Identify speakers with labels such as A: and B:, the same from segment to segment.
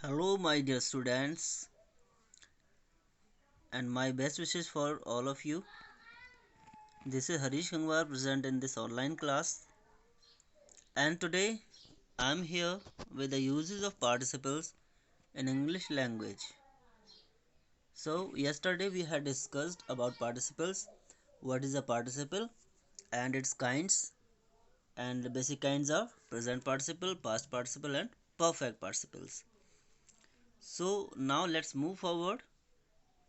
A: Hello, my dear students, and my best wishes for all of you. This is Harish Gangwar present in this online class, and today I am here with the uses of participles in English language. So, yesterday we had discussed about participles, what is a participle, and its kinds, and the basic kinds are present participle, past participle, and perfect participles. So, now let's move forward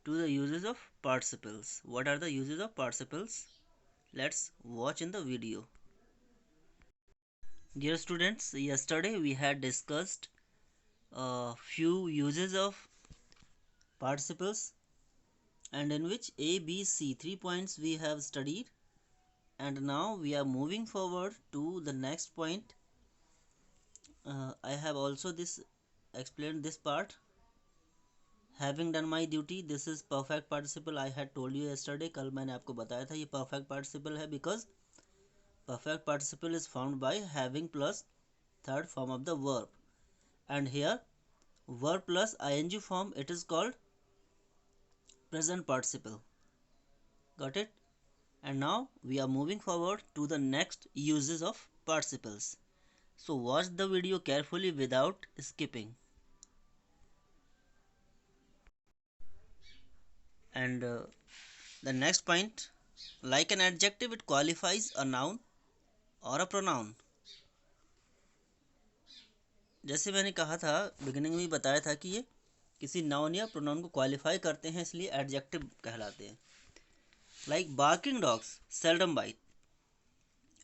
A: to the uses of participles. What are the uses of participles? Let's watch in the video. Dear students, yesterday we had discussed a few uses of participles, and in which A, B, C 3 points we have studied, and now we are moving forward to the next point. I have also this explained this part. Having done my duty, this is perfect participle. I had told you yesterday, कल मैंने आपको बताया था ये perfect participle है, because perfect participle is formed by having plus third form of the verb, and here verb plus ing form, it is called present participle. Got it? And now we are moving forward to the next uses of participles. So watch the video carefully without skipping. And the next point, like an adjective, it qualifies a noun or a pronoun. जैसे मैंने कहा था, beginning में बताया था कि ये किसी नाउन या प्रोनाउन को क्वालिफाई करते हैं, इसलिए एडजेक्टिव कहलाते हैं. Like barking dogs seldom bite,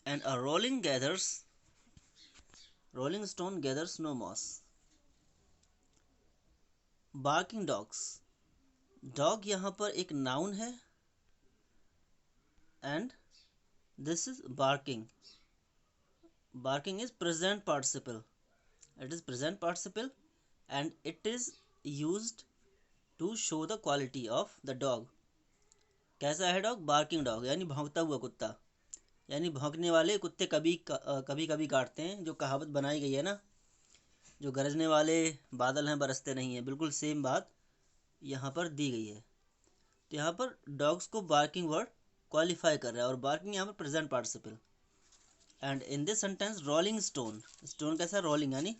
A: and a rolling stone gathers no moss. Barking dogs, dog यहाँ पर एक नाउन है, and this is barking. Barking is present participle. It is present participle and it is used to show the quality of the dog. कैसा है dog? Barking dog, यानी भौंकता हुआ कुत्ता. यानी भौंकने वाले कुत्ते कभी कभी काटते हैं, जो कहावत बनाई गई है ना, जो गरजने वाले बादल हैं बरसते नहीं हैं, बिल्कुल सेम बात यहाँ पर दी गई है. तो यहाँ पर डॉग्स को बार्किंग वर्ड क्वालिफाई कर रहा है, और बार्किंग यहाँ पर present participle. And in this sentence rolling stone, stone कैसा? रोलिंग यानी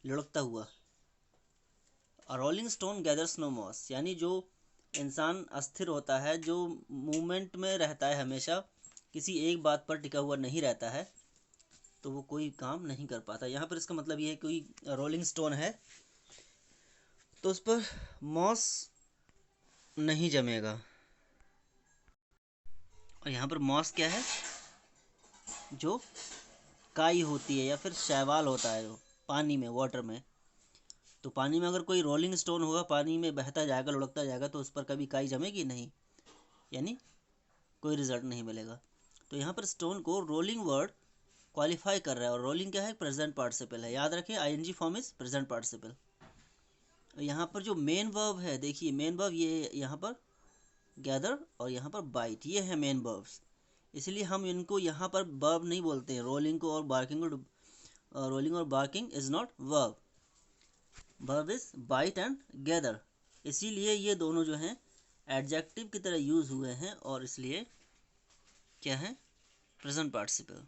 A: लुढ़कता हुआ. Rolling stone gathers no moss, यानी जो इंसान अस्थिर होता है, जो मूवमेंट में रहता है, हमेशा किसी एक बात पर टिका हुआ नहीं रहता है, तो वो कोई काम नहीं कर पाता. यहाँ पर इसका मतलब ये है, कोई रोलिंग स्टोन है तो उस पर मॉस नहीं जमेगा. और यहाँ पर मॉस क्या है? जो काई होती है या फिर शैवाल होता है, जो पानी में, वाटर में. तो पानी में अगर कोई रोलिंग स्टोन होगा, पानी में बहता जाएगा, लुढ़कता जाएगा, तो उस पर कभी काई जमेगी नहीं, यानी कोई रिजल्ट नहीं मिलेगा. तो यहाँ पर स्टोन को रोलिंग वर्ड क्वालिफाई कर रहा है, और रोलिंग क्या है? प्रेजेंट पार्टिसिपल है. याद रखें, ING form is present participle. यहाँ पर जो मेन वर्ब है, देखिए मेन वर्ब ये यहाँ पर गैदर और यहाँ पर बाइट, ये है मेन वर्ब्स. इसलिए हम इनको यहाँ पर वर्ब नहीं बोलते हैं. रोलिंग को और बार्किंग को, रोलिंग और barking is not verb. Verb is bite and gather. इसीलिए ये दोनों जो हैं एडजेक्टिव की तरह यूज हुए हैं, और इसलिए क्या है? Present participle.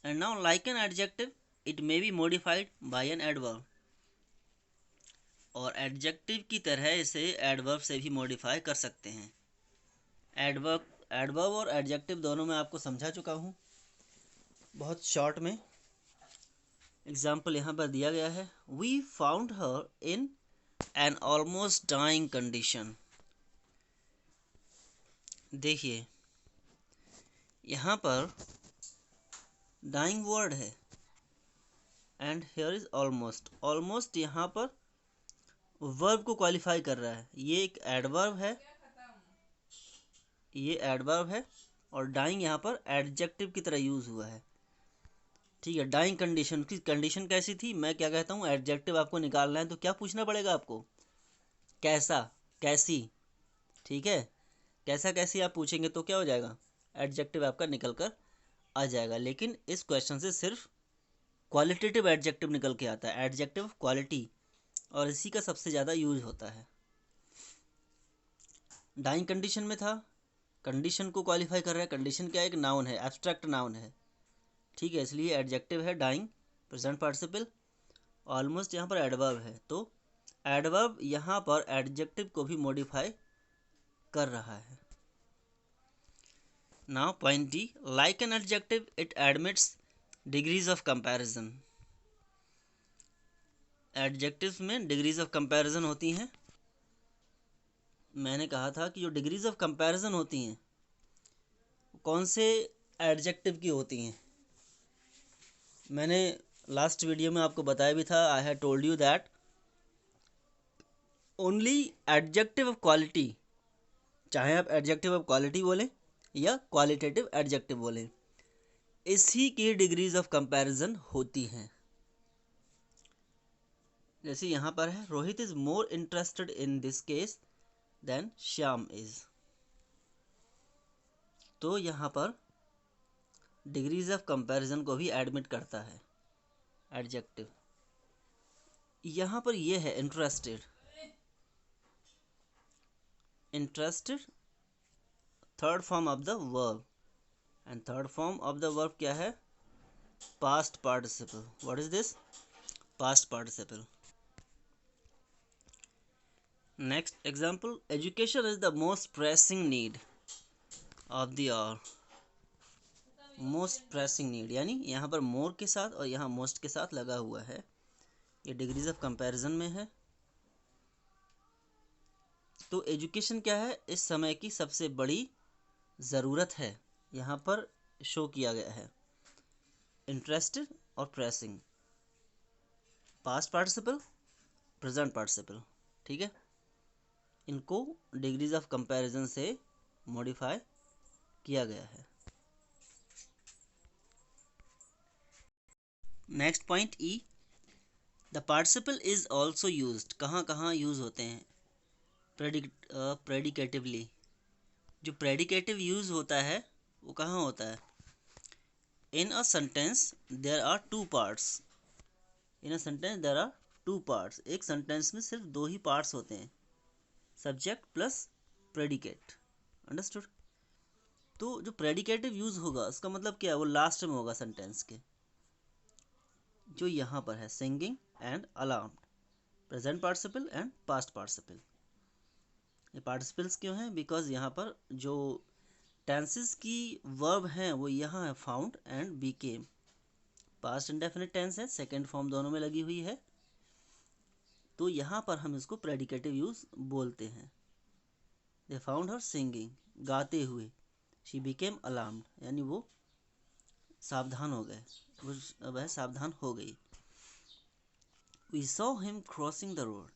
A: And now like an adjective, it may be modified by an adverb. और एडजेक्टिव की तरह इसे एडवर्ब से भी मॉडिफाई कर सकते हैं. एडवर्ब और एडजेक्टिव दोनों में आपको समझा चुका हूँ बहुत शॉर्ट में. एग्जाम्पल यहाँ पर दिया गया है. We found her in an almost dying condition. देखिए यहाँ पर डाइंग वर्ड है, and here is almost. Almost यहाँ पर वर्ब को क्वालिफाई कर रहा है. ये एक एडवर्ब है, ये एडवर्ब है, और डाइंग यहाँ पर एडजेक्टिव की तरह यूज हुआ है. ठीक है, डाइंग कंडीशन की कंडीशन कैसी थी? मैं क्या कहता हूँ, एडजेक्टिव आपको निकालना है तो क्या पूछना पड़ेगा आपको? कैसा, कैसी. ठीक है, कैसा कैसी आप पूछेंगे तो क्या हो जाएगा? एडजेक्टिव आपका निकल कर आ जाएगा. लेकिन इस क्वेश्चन से सिर्फ क्वालिटेटिव एडजेक्टिव निकल के आता है, एडजेक्टिव ऑफ क्वालिटी. और इसी का सबसे ज़्यादा यूज होता है। डाइंग कंडीशन में था, कंडीशन को क्वालिफाई कर रहा है। कंडीशन क्या है? एक नाउन है, एब्स्ट्रैक्ट नाउन है, ठीक है, इसलिए एडजेक्टिव है डाइंग, प्रेजेंट पार्टिसिपल। ऑलमोस्ट यहाँ पर एडवर्ब है, तो एडवर्ब यहाँ पर एडजेक्टिव को भी मॉडिफाई कर रहा है। Now point D, like an adjective it admits degrees of comparison. Adjectives में डिग्रीज ऑफ कंपैरिजन होती हैं। मैंने कहा था कि जो डिग्रीज ऑफ कंपैरिजन होती हैं कौन से एडजेक्टिव की होती हैं। मैंने लास्ट वीडियो में आपको बताया भी था, I have told you that only adjective of quality, चाहे आप एडजेक्टिव ऑफ क्वालिटी बोलें या क्वालिटेटिव एडजेक्टिव बोलें, इसी की डिग्रीज ऑफ कंपैरिजन होती हैं। जैसे यहाँ पर है, Rohit is more interested in this case than Shyam is. तो यहाँ पर डिग्रीज ऑफ कंपैरिजन को भी एडमिट करता है एडजेक्टिव। यहाँ पर ये है interested, interested third form of the verb, and third form of the verb क्या है? Past participle. What is this? Past participle. Next example, education is the most pressing need of the hour. Most pressing need, यानी यहाँ पर मोर के साथ और यहाँ most के साथ लगा हुआ है, ये डिग्रीज ऑफ कंपैरिजन में है। तो एजुकेशन क्या है? इस समय की सबसे बड़ी ज़रूरत है, यहाँ पर शो किया गया है। इंटरेस्टेड और pressing, past participle, present participle, ठीक है, इनको डिग्रीज ऑफ कंपैरिजन से मॉडिफाई किया गया है। Next point E, the participle is also used. कहाँ कहाँ यूज होते हैं? प्रेडिकेटिवली। जो प्रेडिकेटिव यूज होता है वो कहाँ होता है? In a sentence there are two parts. In a sentence there are two parts. एक सेंटेंस में सिर्फ दो ही पार्ट्स होते हैं, सब्जेक्ट प्लस प्रेडिकेट। अंडरस्टूड? तो जो प्रेडिकेटिव यूज होगा उसका मतलब क्या है? वो लास्ट में होगा सेंटेंस के, जो यहाँ पर है, singing and alarmed, present participle and past participle. ये पार्टिसिपल्स क्यों हैं? बिकॉज यहाँ पर जो टेंसेस की वर्ब हैं वो यहाँ है, found and became. Past indefinite tense है, सेकेंड फॉर्म दोनों में लगी हुई है, तो यहाँ पर हम इसको प्रेडिकेटिव यूज बोलते हैं। दे फाउंड हर सिंगिंग, गाते हुए, शी बिकेम अलार्म्ड, यानी वो सावधान हो गए, वह सावधान हो गई। We saw him crossing the road,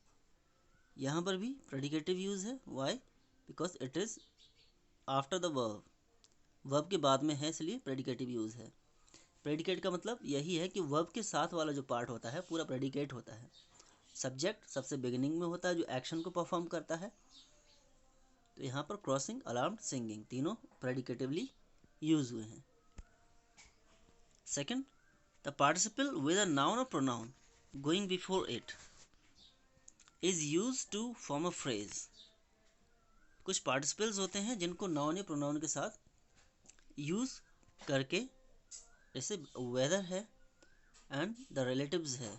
A: यहाँ पर भी प्रेडिकेटिव यूज है। Why? Because it is after the verb, verb के बाद में है, इसलिए प्रेडिकेटिव यूज है। प्रेडिकेट का मतलब यही है कि वर्ब के साथ वाला जो पार्ट होता है पूरा प्रेडिकेट होता है। सब्जेक्ट सबसे बिगिनिंग में होता है जो एक्शन को परफॉर्म करता है। तो यहाँ पर क्रॉसिंग, अलार्म्ड, सिंगिंग तीनों प्रेडिकेटिवली यूज हुए हैं। Second, the participle with a noun और pronoun going before it is use to form a phrase. कुछ पार्टिसिपल्स होते हैं जिनको नाउन या प्रोनाउन के साथ यूज करके, जैसे वेदर है एंड द रिलेटिव्स है,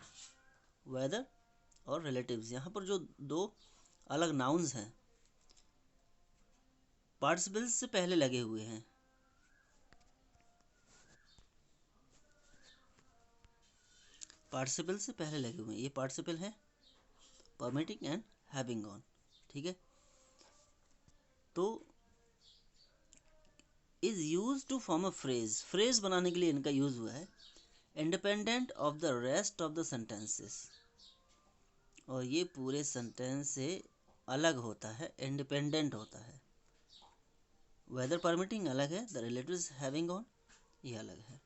A: वेदर और रिलेटिव्स, यहाँ पर जो दो अलग नाउन्स हैं पार्टिसिपल्स से पहले लगे हुए हैं। पार्टिसिपल से पहले लगे हुए हैं, ये पार्टिसिपल है परमिटिंग एंड हैविंग ऑन, ठीक है। तो is use to form a phrase, phrase बनाने के लिए इनका यूज हुआ है, independent of the rest of the sentences, और ये पूरे सेंटेंस से अलग होता है, इंडिपेंडेंट होता है। वेदर परमिटिंग अलग है, द रिलेटिव्स हैविंग ऑन ये अलग है।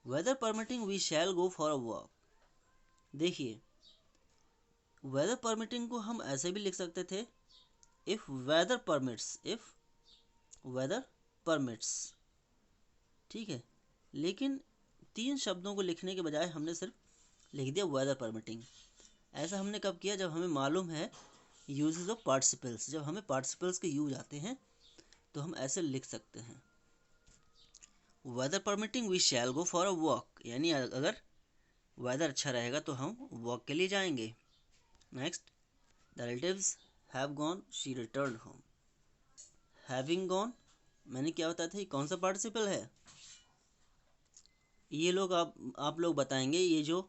A: Weather permitting we shall go for a walk. देखिए, वेदर परमिटिंग को हम ऐसे भी लिख सकते थे, if weather permits, if weather permits, ठीक है, लेकिन तीन शब्दों को लिखने के बजाय हमने सिर्फ लिख दिया वेदर परमिटिंग। ऐसा हमने कब किया, जब हमें मालूम है यूजेस ऑफ पार्टिसिपल्स। जब हमें पार्टिसिपल्स के यूज आते हैं तो हम ऐसे लिख सकते हैं, weather permitting we shall go for a walk, यानी अगर वेदर अच्छा रहेगा तो हम वॉक के लिए जाएंगे। Next, the relatives have gone, she return home. Having gone मैंने क्या बताया था, ये कौन सा पार्टिसिपल है? ये लोग आप लोग बताएंगे, ये जो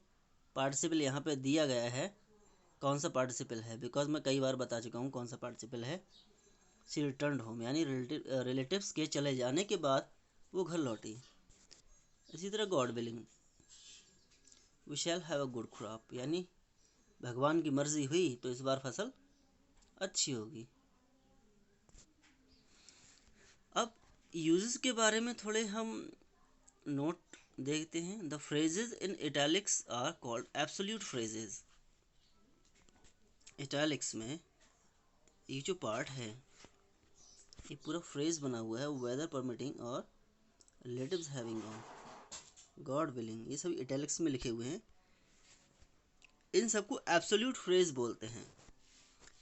A: पार्टिसिपल यहाँ पे दिया गया है कौन सा पार्टिसिपल है, बिकॉज मैं कई बार बता चुका हूँ कौन सा पार्टिसिपल है। शी रिटर्न होम यानी रिलेटिव्स के चले जाने के बाद वो घर लौटी। इसी तरह God willing, we shall have a good crop, यानी भगवान की मर्जी हुई तो इस बार फसल अच्छी होगी। अब यूजेस के बारे में थोड़े हम नोट देखते हैं। The phrases in italics are called absolute phrases. Italics में ये जो पार्ट है, ये पूरा फ्रेज बना हुआ है, वेदर परमिटिंग और relatives having on, God willing, ये सब इटैलिक्स में लिखे हुए हैं। इन सबको एब्सोल्यूट फ्रेज बोलते हैं।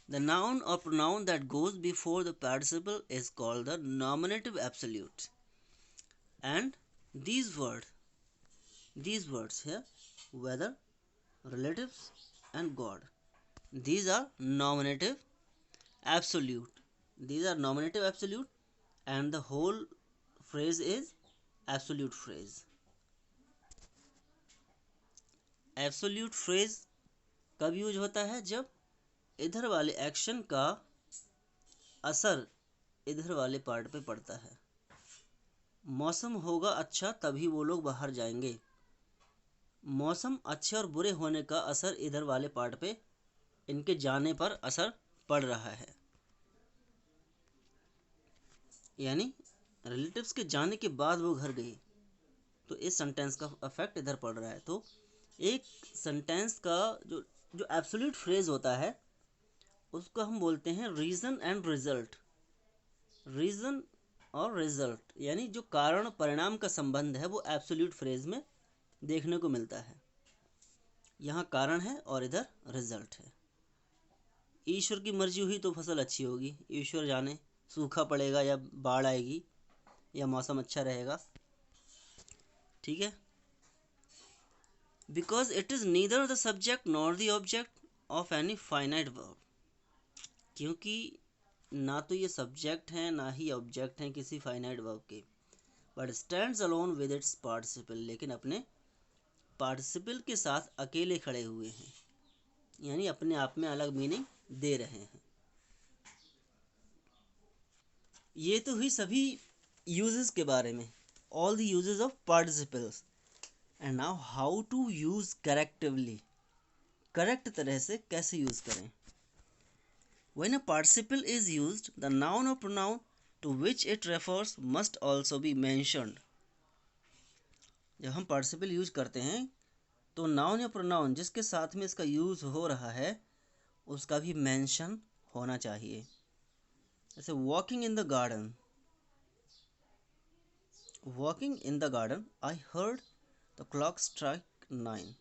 A: The noun or pronoun that goes before the participle is called the nominative absolute. And these words here, whether, relatives and God, these are nominative absolute. These are nominative absolute and the whole phrase is absolute phrase. Absolute phrase कब use होता है? जब इधर वाले action का असर इधर वाले पार्ट पे पड़ता है। मौसम होगा अच्छा तभी वो लोग बाहर जाएंगे। मौसम अच्छे और बुरे होने का असर इधर वाले पार्ट पे, इनके जाने पर असर पड़ रहा है। यानी रिलेटिव्स के जाने के बाद वो घर गई तो इस सेंटेंस का इफेक्ट इधर पड़ रहा है। तो एक सेंटेंस का जो एब्सोल्यूट फ्रेज होता है उसको हम बोलते हैं रीज़न एंड रिजल्ट। रीज़न और रिजल्ट यानी जो कारण परिणाम का संबंध है वो एब्सोल्यूट फ्रेज में देखने को मिलता है। यहाँ कारण है और इधर रिजल्ट है। ईश्वर की मर्जी हुई तो फसल अच्छी होगी, ईश्वर जाने सूखा पड़ेगा या बाढ़ आएगी या मौसम अच्छा रहेगा। ठीक है, because it is neither the subject nor the object of any finite verb, क्योंकि ना तो ये सब्जेक्ट हैं ना ही ऑब्जेक्ट हैं किसी फाइनाइट वर्ब के, but stands alone with its participle, लेकिन अपने पार्टिसिपल के साथ अकेले खड़े हुए हैं, यानी अपने आप में अलग मीनिंग दे रहे हैं। ये तो हुई सभी यूजेस के बारे में, all the uses of participles. And now how to use correctively, correct तरह से कैसे यूज करें। When a participle is used, the noun or pronoun to which it refers must also be mentioned. जब हम participle use करते हैं तो noun या प्रोनाउन जिसके साथ में इसका यूज हो रहा है उसका भी मेंशन होना चाहिए। जैसे walking in the garden, walking in the garden I heard the clock strike 9,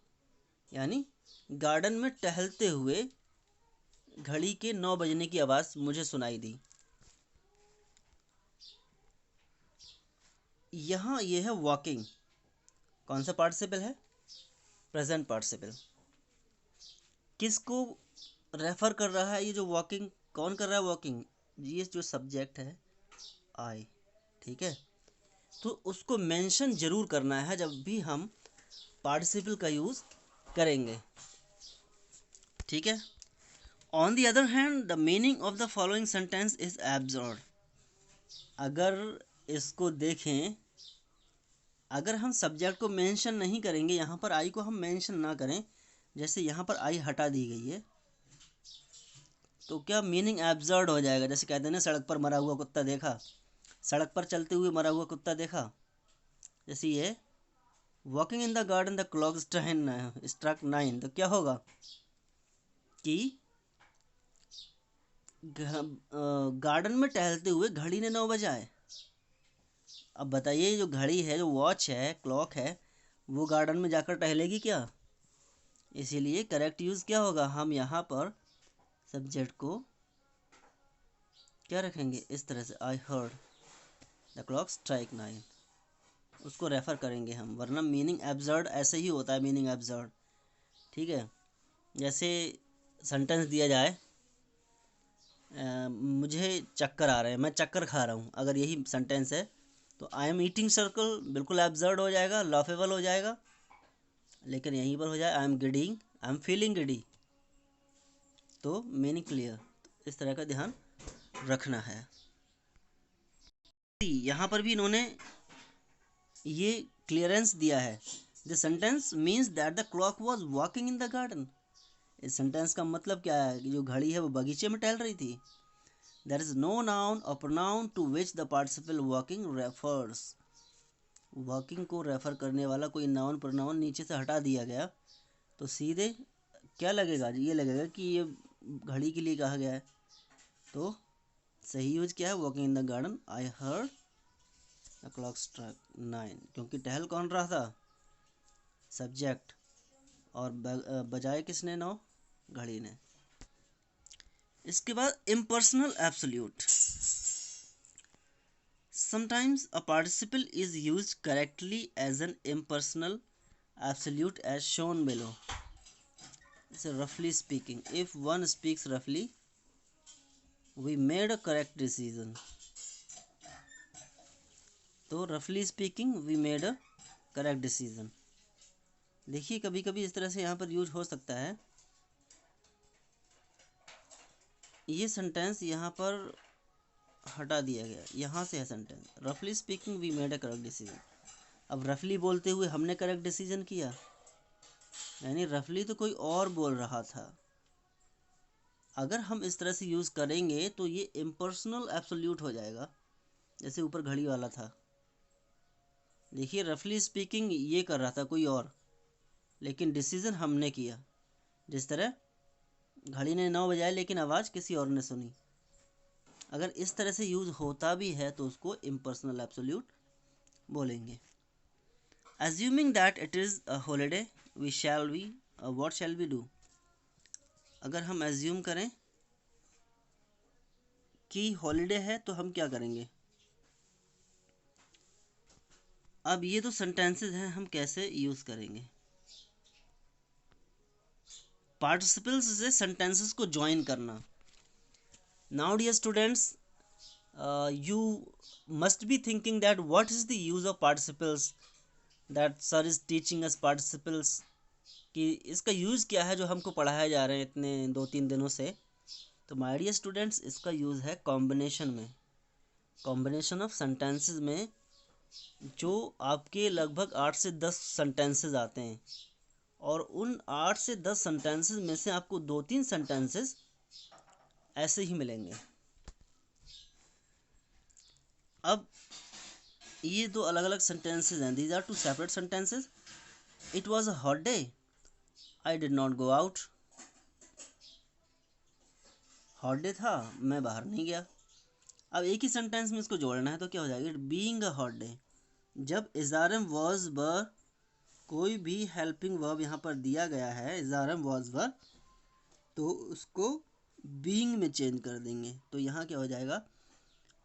A: यानी गार्डन में टहलते हुए घड़ी के 9 बजने की आवाज़ मुझे सुनाई दी। यहाँ ये है वॉकिंग, कौन सा पार्टिसिपल है? Present participle. किसको रेफर कर रहा है ये जो वॉकिंग, कौन कर रहा है वॉकिंग? ये जो सब्जेक्ट है आई, ठीक है, तो उसको मेंशन जरूर करना है जब भी हम पार्टिसिपल का यूज़ करेंगे। ठीक है, on the other hand the meaning of the following sentence is absurd. अगर इसको देखें, अगर हम सब्जेक्ट को मेंशन नहीं करेंगे, यहाँ पर आई को हम मेंशन ना करें, जैसे यहाँ पर आई हटा दी गई है तो क्या मीनिंग एब्सर्ड हो जाएगा। जैसे कहते हैं ना, सड़क पर मरा हुआ कुत्ता देखा, सड़क पर चलते हुए मरा हुआ कुत्ता देखा। जैसे ये walking in the garden the clock struck 9, तो क्या होगा कि गार्डन में टहलते हुए घड़ी ने 9 बजाए। अब बताइए, जो घड़ी है, जो वॉच है, क्लॉक है, वो गार्डन में जाकर टहलेगी क्या? इसीलिए करेक्ट यूज़ क्या होगा, हम यहाँ पर सब्जेक्ट को क्या रखेंगे, इस तरह से, I heard the clock strike 9, उसको रेफ़र करेंगे हम, वरना मीनिंग एब्सर्ड ऐसे ही होता है, मीनिंग एब्सर्ड। ठीक है, जैसे सेंटेंस दिया जाए, मुझे चक्कर आ रहे हैं, मैं चक्कर खा रहा हूँ, अगर यही सेंटेंस है तो आई एम ईटिंग सर्कल बिल्कुल एब्सर्ड हो जाएगा, लॉफेबल हो जाएगा। लेकिन यहीं पर हो जाए I am गिडिंग, I am feeling giddy, तो मीनिंग क्लियर। इस तरह का ध्यान रखना है। यहाँ पर भी इन्होंने ये क्लियरेंस दिया है, the sentence means that the clock was walking in the garden. इस सेंटेंस का मतलब क्या है कि जो घड़ी है वो बगीचे में टहल रही थी। देयर इज नो नाउन और pronoun to which the participle walking refers. Walking को रेफर करने वाला कोई नाउन प्रोनाउन नीचे से हटा दिया गया, तो सीधे क्या लगेगा, ये लगेगा कि ये घड़ी के लिए कहा गया है। तो सही यूज क्या है, walking in the garden, I heard the clock strike 9, क्योंकि टहल कौन रहा था, सब्जेक्ट, और बजाए किसने 9, घड़ी ने। इसके बाद impersonal absolute. Sometimes a participle is used correctly as an impersonal absolute as shown below. So roughly speaking, if one speaks roughly, we made a correct decision. तो roughly speaking, we made a correct decision. देखिए कभी कभी इस तरह से यहाँ पर use हो सकता है। ये सेंटेंस यहाँ पर हटा दिया गया, यहाँ से है सेंटेंस, रफली speaking we made a correct decision. अब रफली बोलते हुए हमने करेक्ट डिसीजन किया, यानी रफली तो कोई और बोल रहा था। अगर हम इस तरह से यूज़ करेंगे तो ये इम्पर्सनल एब्सोल्यूट हो जाएगा, जैसे ऊपर घड़ी वाला था। देखिए रफली स्पीकिंग ये कर रहा था कोई और, लेकिन डिसीजन हमने किया। जिस तरह घड़ी ने 9 बजाए लेकिन आवाज़ किसी और ने सुनी। अगर इस तरह से यूज़ होता भी है तो उसको इम्पर्सनल एब्सोल्यूट बोलेंगे। Assuming that it is a holiday, what shall we do? अगर हम assume करें कि हॉलीडे है तो हम क्या करेंगे। अब ये तो सेंटेंसेस हैं, हम कैसे यूज़ करेंगे। पार्टिसिपल्स से सेंटेंसेस को ज्वाइन करना। Now dear students, you must be thinking that what is the use of participles, that sir is teaching us participles, कि इसका यूज़ क्या है जो हमको पढ़ाया जा रहे हैं इतने 2-3 दिनों से। तो माय डियर स्टूडेंट्स, इसका यूज़ है कॉम्बिनेशन में, कॉम्बिनेशन ऑफ सेंटेंसेस में, जो आपके लगभग 8 से 10 सेंटेंसेस आते हैं, और उन 8 से 10 सेंटेंसेस में से आपको 2-3 सेंटेंसेस ऐसे ही मिलेंगे। अब ये दो अलग अलग सेंटेंसेस हैं, these are two separate sentences. It was a hot day, I did not go out. Hot day था, मैं बाहर नहीं गया। अब एक ही सेंटेंस में इसको जोड़ना है तो क्या हो जाएगा, it being a hot day. जब इज़ारम वॉज वर, कोई भी हेल्पिंग वर्ब यहाँ पर दिया गया है, इज़ारम वॉज वर, तो उसको बीइंग में चेंज कर देंगे। तो यहाँ क्या हो जाएगा,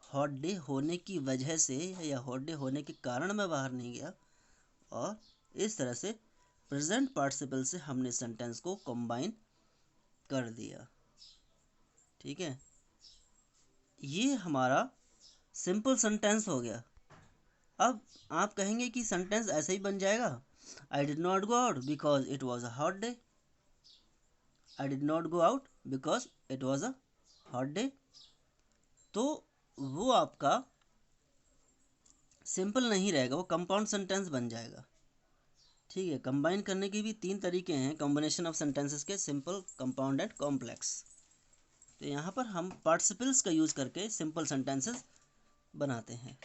A: हॉट डे होने की वजह से या हॉट डे होने के कारण मैं बाहर नहीं गया। और इस तरह से प्रेजेंट पार्टिसिपल से हमने सेंटेंस को कंबाइन कर दिया। ठीक है, ये हमारा सिंपल सेंटेंस हो गया। अब आप कहेंगे कि सेंटेंस ऐसे ही बन जाएगा, आई did not go out because it was a hot day. I did not go out because it was a hot day. तो वो आपका सिंपल नहीं रहेगा, वो कंपाउंड सेंटेंस बन जाएगा। ठीक है, कंबाइन करने के भी 3 तरीके हैं कॉम्बिनेशन ऑफ सेंटेंसेस के, सिंपल, कंपाउंड एंड कॉम्प्लेक्स। तो यहाँ पर हम पार्टिसिपल्स का यूज़ करके सिंपल सेंटेंसेस बनाते हैं।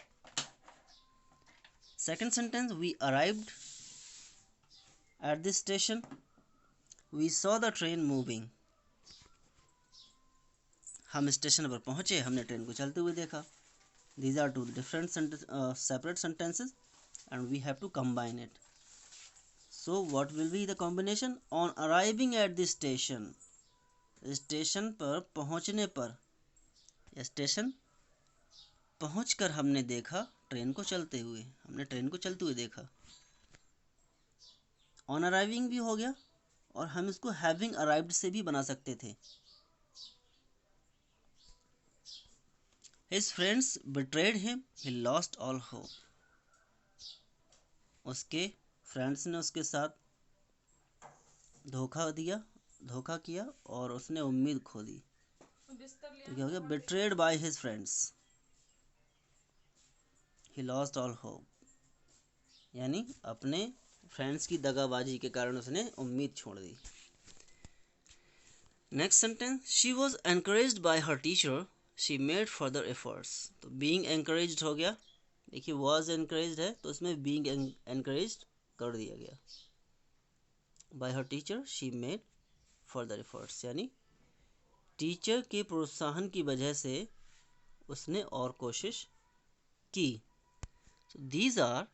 A: Second sentence, we arrived at this station, we saw the train moving. हम स्टेशन पर पहुँचे, हमने ट्रेन को चलते हुए देखा। These are two different separate sentences and we have to combine it. So what will be the combination? On arriving at the station, station पर पहुंचने पर, या स्टेशन पहुंचकर हमने देखा ट्रेन को चलते हुए, हमने ट्रेन को चलते हुए देखा। ऑन अराइविंग भी हो गया, और हम इसको हैविंग अराइव्ड से भी बना सकते थे। His friends betrayed him, he lost all hope. उसके फ्रेंड्स ने उसके साथ धोखा किया और उसने उम्मीद खो दी। तो क्या हो गया? betrayed by his friends, he lost all hope, यानी अपने फ्रेंड्स की दगाबाजी के कारण उसने उम्मीद छोड़ दी। Next sentence, she was encouraged by her teacher, she made further efforts. तो बीइंग एनकरेज्ड हो गया, देखिए वॉज एनकरेज्ड है तो उसमें बीइंग एनकरेज्ड कर दिया गया। Bye her teacher she made further efforts, यानी टीचर के प्रोत्साहन की वजह से उसने और कोशिश की। So these are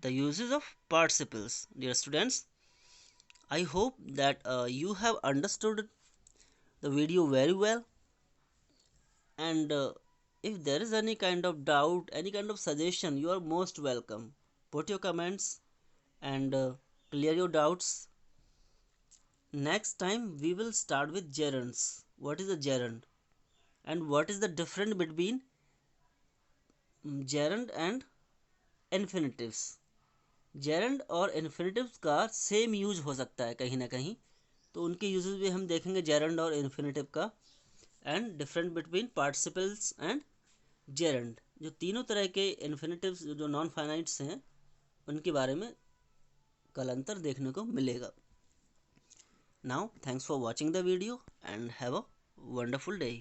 A: the uses of participles. Dear students, I hope that you have understood the video very well, and if there is any kind of doubt, any kind of suggestion, you are most welcome. Put your comments and clear your doubts. Next time we will start with gerunds. What is a gerund and what is the difference between gerund and infinitives? Gerund और infinitives का same use हो सकता है कहीं ना कहीं, तो उनके यूजेस भी हम देखेंगे, जेरंड और इन्फिनिटिव का, and different between participles and gerund. जो तीनों तरह के इन्फिनिटिव्स जो नॉन फाइनाइट्स हैं उनके बारे में कल अंतर देखने को मिलेगा। Now thanks for watching the video and have a wonderful day.